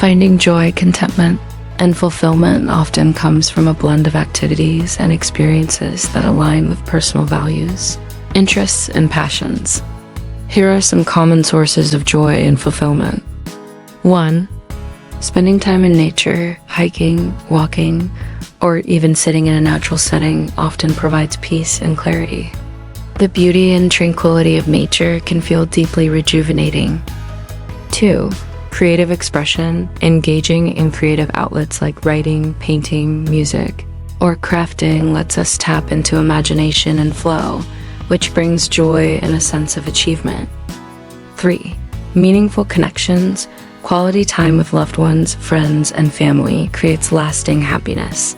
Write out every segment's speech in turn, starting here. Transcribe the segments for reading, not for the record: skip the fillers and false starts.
Finding joy, contentment, and fulfillment often comes from a blend of activities and experiences that align with personal values, interests, and passions. Here are some common sources of joy and fulfillment. 1. Spending time in nature, hiking, walking, or even sitting in a natural setting often provides peace and clarity. The beauty and tranquility of nature can feel deeply rejuvenating. 2. Creative expression, engaging in creative outlets like writing, painting, music, or crafting lets us tap into imagination and flow, which brings joy and a sense of achievement. 3. Meaningful connections, quality time with loved ones, friends, and family creates lasting happiness.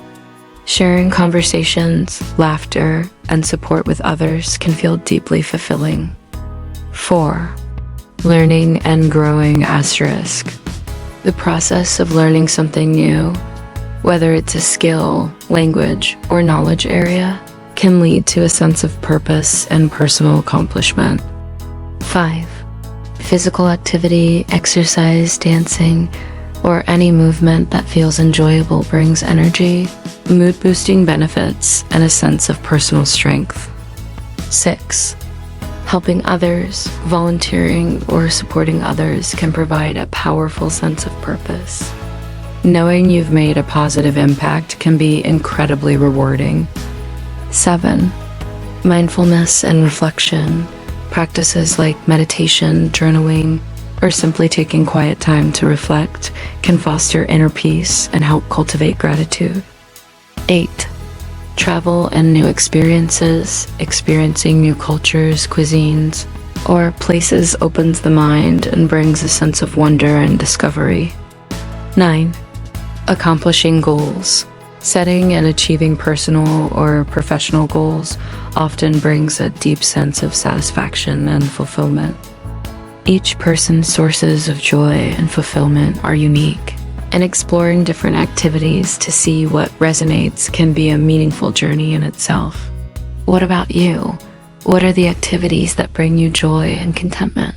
Sharing conversations, laughter, and support with others can feel deeply fulfilling. 4. Learning and growing asterisk. The process of learning something new, whether it's a skill, language, or knowledge area, can lead to a sense of purpose and personal accomplishment. 5. Physical activity, exercise, dancing, or any movement that feels enjoyable brings energy, mood-boosting benefits, and a sense of personal strength. 6. Helping others, volunteering, or supporting others can provide a powerful sense of purpose. Knowing you've made a positive impact can be incredibly rewarding. 7. Mindfulness and reflection. Practices like meditation, journaling, or simply taking quiet time to reflect can foster inner peace and help cultivate gratitude. 8. Travel and new experiences. Experiencing new cultures, cuisines, or places opens the mind and brings a sense of wonder and discovery. 9. Accomplishing goals. Setting and achieving personal or professional goals often brings a deep sense of satisfaction and fulfillment. Each person's sources of joy and fulfillment are unique, and exploring different activities to see what resonates can be a meaningful journey in itself. What about you? What are the activities that bring you joy and contentment?